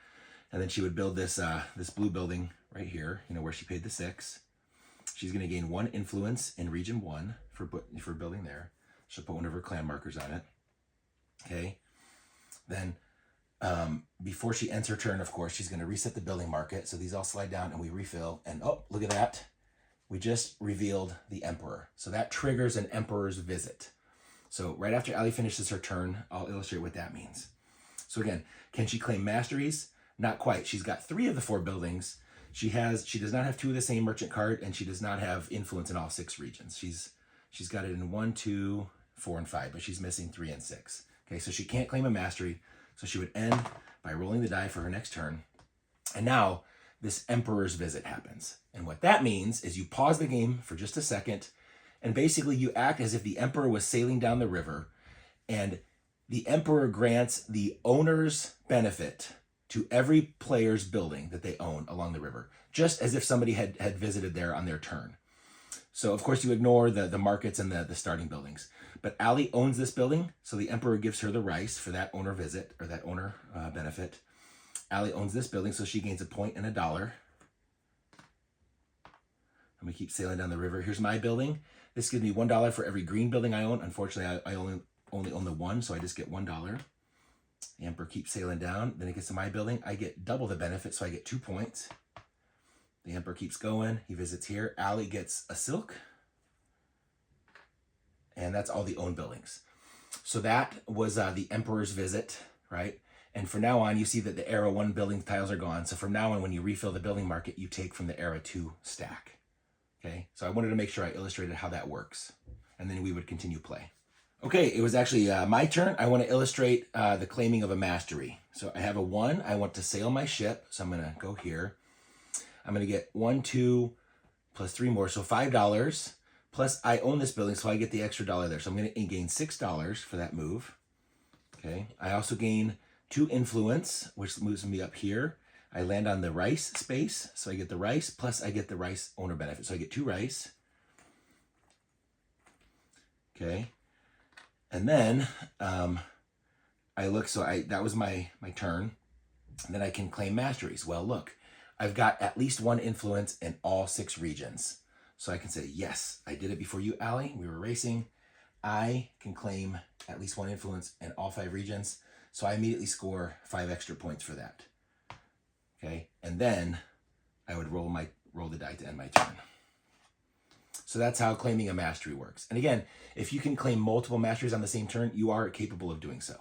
and then she would build this this blue building right here, where she paid the 6. She's going to gain 1 influence in region 1 for building there. She'll put 1 of her clan markers on it. Okay. Then before she ends her turn, of course, she's going to reset the building market. So these all slide down and we refill. And oh, look at that. We just revealed the Emperor. So that triggers an Emperor's visit. So right after Allie finishes her turn, I'll illustrate what that means. So again, can she claim masteries? Not quite. She's got 3 of the 4 buildings. She does not have 2 of the same merchant card, and she does not have influence in all 6 regions. She's got it in 1, 2, 4, and 5, but she's missing 3 and 6. Okay, so she can't claim a mastery. So she would end by rolling the die for her next turn. And now this Emperor's visit happens. And what that means is you pause the game for just a second, and basically you act as if the Emperor was sailing down the river, and the Emperor grants the owner's benefit to every player's building that they own along the river, just as if somebody had visited there on their turn. So of course you ignore the markets and the starting buildings. But Allie owns this building, so the Emperor gives her the rice for that owner visit, or that owner benefit. Allie owns this building, so she gains a point and $1. And we keep sailing down the river. Here's my building. This gives me $1 for every green building I own. Unfortunately, I only own the 1, so I just get $1. The Emperor keeps sailing down. Then it gets to my building. I get double the benefit, so I get 2 points. The Emperor keeps going. He visits here. Allie gets a silk. And that's all the owned buildings. So that was the Emperor's visit, right? And from now on, you see that the Era 1 building tiles are gone. So from now on, when you refill the building market, you take from the Era 2 stack. Okay, so I wanted to make sure I illustrated how that works. And then we would continue play. Okay, it was actually my turn. I want to illustrate the claiming of a mastery. So I have a 1. I want to sail my ship. So I'm going to go here. I'm going to get 1, 2, plus 3 more. So $5. Plus I own this building, so I get the extra $1 there. So I'm going to gain $6 for that move. Okay, I also gain 2 influence, which moves me up here. I land on the rice space, so I get the rice, plus I get the rice owner benefit. So I get 2 rice. Okay. And then I look, so that was my turn. And then I can claim masteries. Well, look, I've got at least 1 influence in all 6 regions. So I can say, yes, I did it before you, Allie. We were racing. I can claim at least 1 influence in all 5 regions. So I immediately score 5 extra points for that. Okay, and then I would roll the die to end my turn. So that's how claiming a mastery works. And again, if you can claim multiple masteries on the same turn, you are capable of doing so.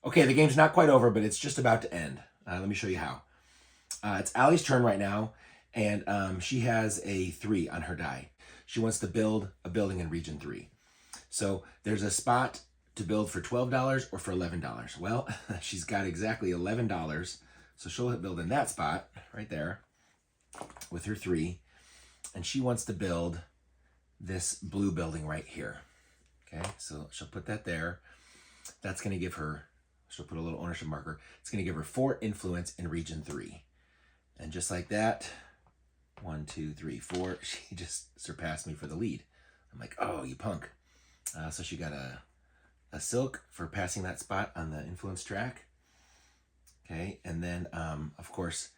Okay, the game's not quite over, but it's just about to end. Let me show you how. It's Allie's turn right now, and she has a 3 on her die. She wants to build a building in Region 3. So there's a spot to build for $12 or for $11. Well, she's got exactly $11. So she'll build in that spot right there with her 3. And she wants to build this blue building right here. Okay, so she'll put that there. That's going to give her, she'll put a little ownership marker. It's going to give her 4 influence in Region 3. And just like that, 1, 2, 3, 4, she just surpassed me for the lead. I'm like, oh, you punk. So she got a silk for passing that spot on the influence track. Okay, and then, of course,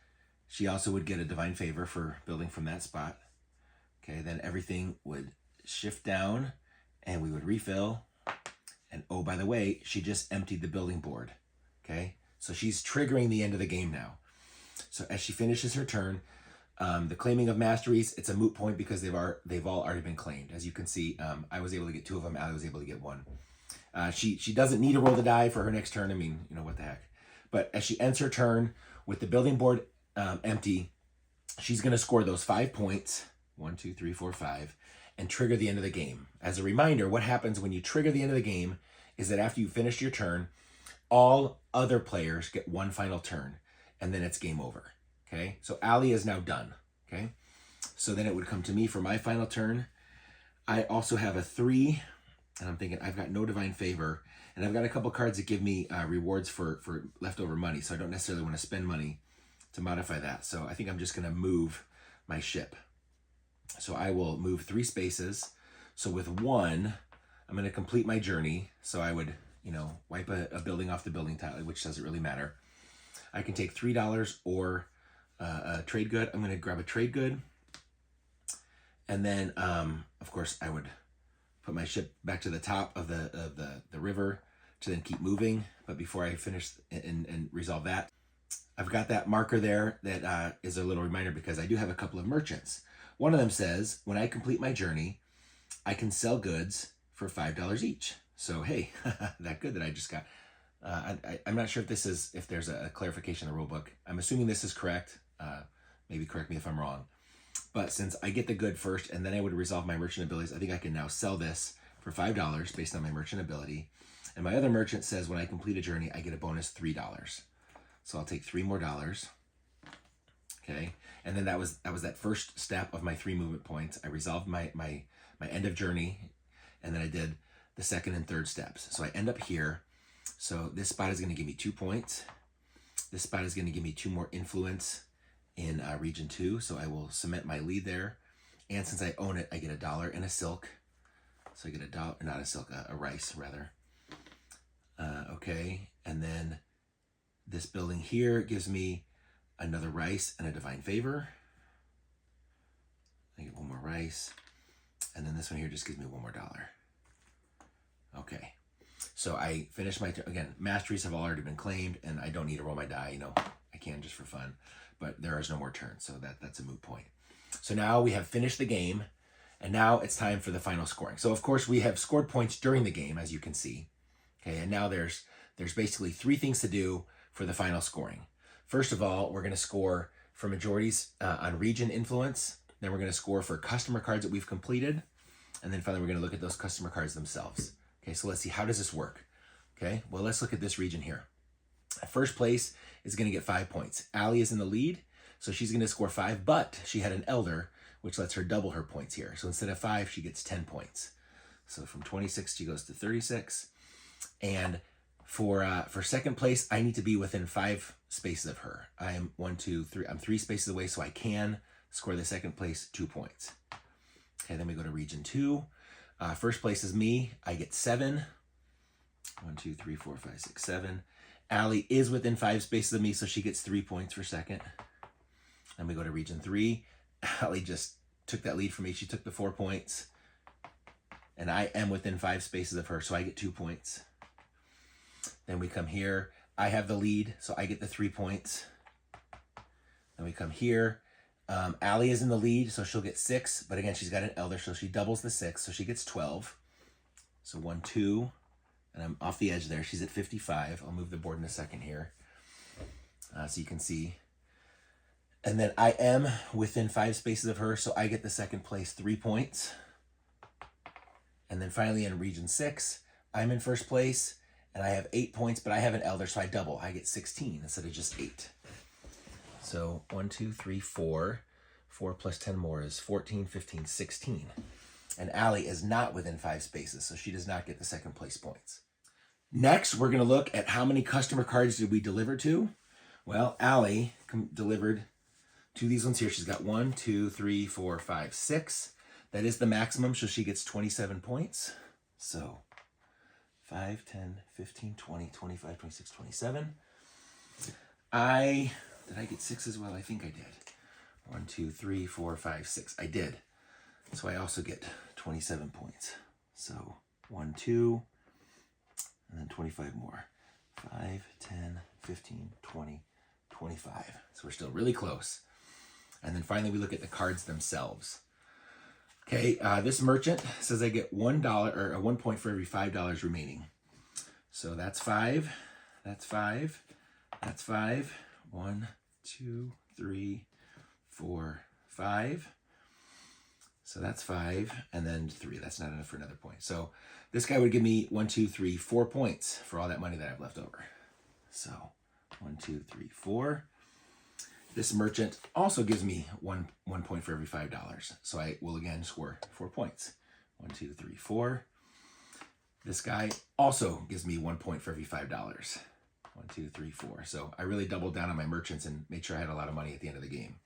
she also would get a divine favor for building from that spot. Okay, then everything would shift down, and we would refill. And oh, by the way, she just emptied the building board. Okay, so she's triggering the end of the game now. So as she finishes her turn, the claiming of masteries, it's a moot point because they've all already been claimed. As you can see, I was able to get 2 of them. Allie was able to get 1. She doesn't need to roll the die for her next turn. I mean, you know, what the heck. But as she ends her turn with the building board empty, she's going to score those 5 points, 1, 2, 3, 4, 5, and trigger the end of the game. As a reminder, what happens when you trigger the end of the game is that after you finish your turn, all other players get 1 final turn, and then it's game over. Okay, so Allie is now done. Okay, so then it would come to me for my final turn. I also have a 3, and I'm thinking I've got no divine favor, and I've got a couple cards that give me rewards for leftover money, so I don't necessarily want to spend money to modify that. So I think I'm just going to move my ship. So I will move 3 spaces. So with 1, I'm going to complete my journey. So I would, you know, wipe a building off the building tile, which doesn't really matter. I can take $3 or a trade good. I'm going to grab a trade good. And then, of course, I would put my ship back to the top of the river to then keep moving. But before I finish and resolve that, I've got that marker there that is a little reminder because I do have a couple of merchants. One of them says, when I complete my journey, I can sell goods for $5 each. So, hey, that good that I just got. I'm not sure if there's a clarification in the rule book. I'm assuming this is correct. Maybe correct me if I'm wrong. But since I get the good first and then I would resolve my merchant abilities, I think I can now sell this for $5 based on my merchant ability. And my other merchant says when I complete a journey, I get a bonus $3. So I'll take $3 more. Okay. And then that was that first step of my 3 movement points. I resolved my end of journey, and then I did the second and third steps. So I end up here. So this spot is going to give me 2 points. This spot is going to give me 2 more influence in region 2. So I will cement my lead there. And since I own it, I get $1 and a silk. So I get $1, not a silk, a rice rather. Okay. And then this building here gives me another rice and a divine favor. I get 1 more rice. And then this one here just gives me $1 more. Okay. So I finished my, again, masteries have already been claimed and I don't need to roll my die, I can just for fun, but there is no more turns. So that's a moot point. So now we have finished the game and now it's time for the final scoring. So of course we have scored points during the game, as you can see. Okay. And now there's basically 3 things to do for the final scoring. First of all, we're going to score for majorities on region influence. Then we're going to score for customer cards that we've completed. And then finally, we're going to look at those customer cards themselves. Okay, so let's see, how does this work? Okay, well, let's look at this region here. First place is going to get 5 points. Allie is in the lead, so she's going to score 5, but she had an elder, which lets her double her points here. So instead of 5, she gets 10 points. So from 26, she goes to 36. And for second place, I need to be within 5 spaces of her. I am 1, 2, 3. I'm 3 spaces away, so I can score the second place 2 points. Okay, then we go to region 2. First place is me. I get 7. 1, 2, 3, 4, 5, 6, 7. Allie is within 5 spaces of me, so she gets 3 points for second. Then we go to region 3. Allie just took that lead from me. She took the 4 points. And I am within 5 spaces of her, so I get 2 points. Then we come here. I have the lead, so I get the 3 points. Then we come here. Allie is in the lead, so she'll get 6. But again, she's got an elder, so she doubles the 6, so she gets 12. So 1, 2, and I'm off the edge there. She's at 55. I'll move the board in a second here so you can see. And then I am within 5 spaces of her, so I get the second place 3 points. And then finally in region 6, I'm in first place, and I have 8 points, but I have an elder, so I double. I get 16 instead of just 8. So 1, 2, 3, 4. 4 plus 10 more is 14, 15, 16. And Allie is not within 5 spaces, so she does not get the second place points. Next, we're going to look at how many customer cards did we deliver to. Well, Allie delivered to these ones here. She's got 1, 2, 3, 4, 5, 6. That is the maximum, so she gets 27 points. So 5, 10, 15, 20, 25, 26, 27. Did I get 6 as well? I think I did. 1, 2, 3, 4, 5, 6. I did. So I also get 27 points. So 1, 2, and then 25 more. 5, 10, 15, 20, 25. So we're still really close. And then finally we look at the cards themselves. Okay, this merchant says I get $1 or 1 point for every $5 remaining. So that's 5. That's 5. That's 5. 1, 2, 3, 4, 5. So that's 5, and then 3. That's not enough for another point. So this guy would give me 1, 2, 3, 4 points for all that money that I've left over. So 1, 2, 3, 4. This merchant also gives me one point for every $5. So I will again score 4 points. 1, 2, 3, 4. This guy also gives me 1 point for every $5. 1, 2, 3, 4. So I really doubled down on my merchants and made sure I had a lot of money at the end of the game.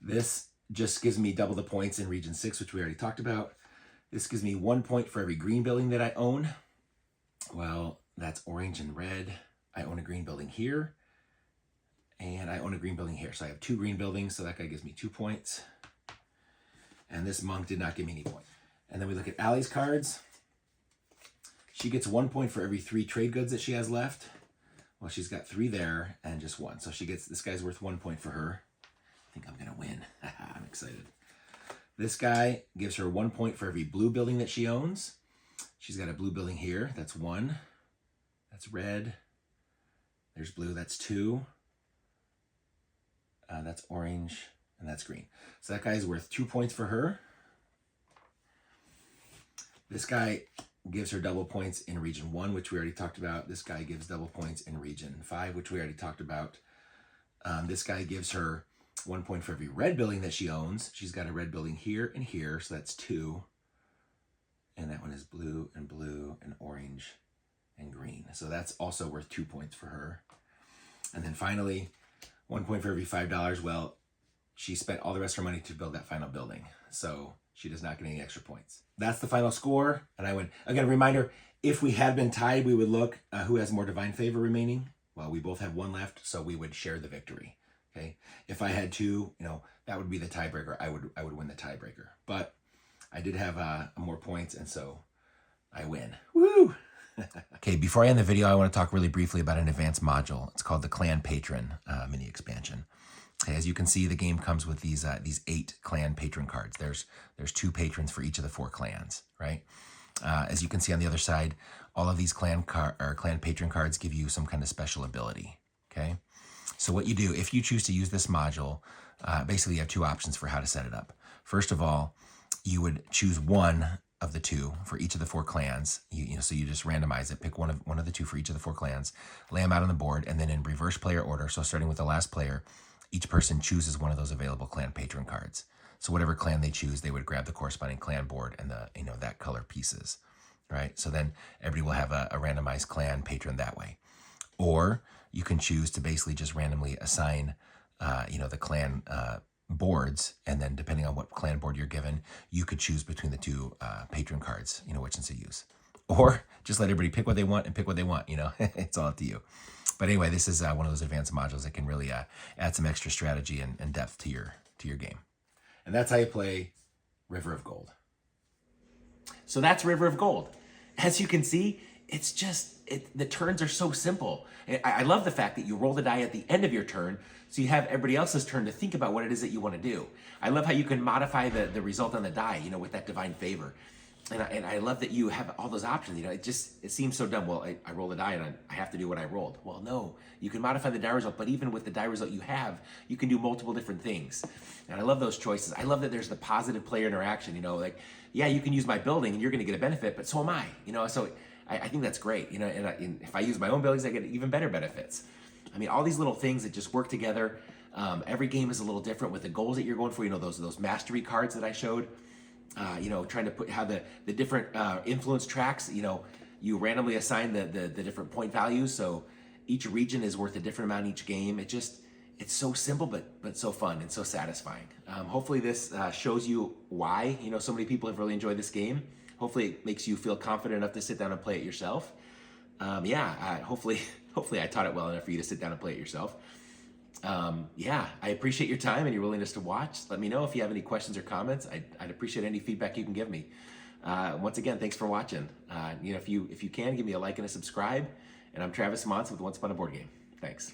This just gives me double the points in region 6, which we already talked about. This gives me 1 point for every green building that I own. Well, that's orange and red. I own a green building here. And I own a green building here. So I have 2 green buildings, so that guy gives me 2 points. And this monk did not give me any points. And then we look at Allie's cards. She gets 1 point for every 3 trade goods that she has left. Well, she's got 3 there and just 1. So she gets, this guy's worth 1 point for her. I think I'm gonna win. I'm excited. This guy gives her 1 point for every blue building that she owns. She's got a blue building here. That's 1. That's red. There's blue. That's 2. That's orange. And that's green. So that guy is worth 2 points for her. This guy gives her double points in region 1, which we already talked about. This guy gives double points in region 5, which we already talked about. This guy gives her 1 point for every red building that she owns. She's got a red building here and here, so that's 2. And that one is blue and orange and green. So that's also worth 2 points for her. And then finally, 1 point for every $5. Well, she spent all the rest of her money to build that final building. So she does not get any extra points. That's the final score, and I win. Again, a reminder, if we had been tied, we would look who has more divine favor remaining. Well, we both have 1 left, so we would share the victory. Okay. If I had 2, that would be the tiebreaker. I would win the tiebreaker. But I did have more points, and so I win. Woo! Okay, before I end the video, I want to talk really briefly about an advanced module. It's called the Clan Patron mini expansion. Okay, as you can see, the game comes with these 8 clan patron cards. There's 2 patrons for each of the 4 clans, right? As you can see on the other side, all of these clan patron cards give you some kind of special ability. Okay, so what you do if you choose to use this module, basically you have 2 options for how to set it up. First of all, you would choose one of the 2 for each of the 4 clans. So you just randomize it, pick one of the 2 for each of the 4 clans, lay them out on the board, and then in reverse player order. So starting with the last player, each person chooses one of those available clan patron cards. So whatever clan they choose, they would grab the corresponding clan board and that color pieces, right? So then everybody will have a randomized clan patron that way. Or you can choose to basically just randomly assign, the clan boards, and then depending on what clan board you're given, you could choose between the 2 patron cards, which ones to use. Or just let everybody pick what they want and pick what they want, it's all up to you. But anyway, this is one of those advanced modules that can really add some extra strategy and depth to your game. And that's how you play River of Gold. So that's River of Gold. As you can see, it's just, the turns are so simple. I love the fact that you roll the die at the end of your turn, so you have everybody else's turn to think about what it is that you want to do. I love how you can modify the result on the die, with that divine favor. And I love that you have all those options. It seems so dumb. Well, I roll the die and I have to do what I rolled. Well, no, you can modify the die result, but even with the die result you have, you can do multiple different things. And I love those choices. I love that there's the positive player interaction, yeah, you can use my building and you're going to get a benefit, but so am I, so I think that's great, and if I use my own buildings, I get even better benefits. I mean, all these little things that just work together. Every game is a little different with the goals that you're going for, those mastery cards that I showed. Trying to have the different influence tracks, you randomly assign the different point values. So each region is worth a different amount each game. It's so simple, but so fun and so satisfying. Hopefully this shows you why, so many people have really enjoyed this game. Hopefully it makes you feel confident enough to sit down and play it yourself. Hopefully I taught it well enough for you to sit down and play it yourself. I appreciate your time and your willingness to watch. Let me know if you have any questions or comments. I'd appreciate any feedback you can give me. Once again, thanks for watching. If you can, give me a like and a subscribe. And I'm Travis Monson with Once Upon a Board Game. Thanks.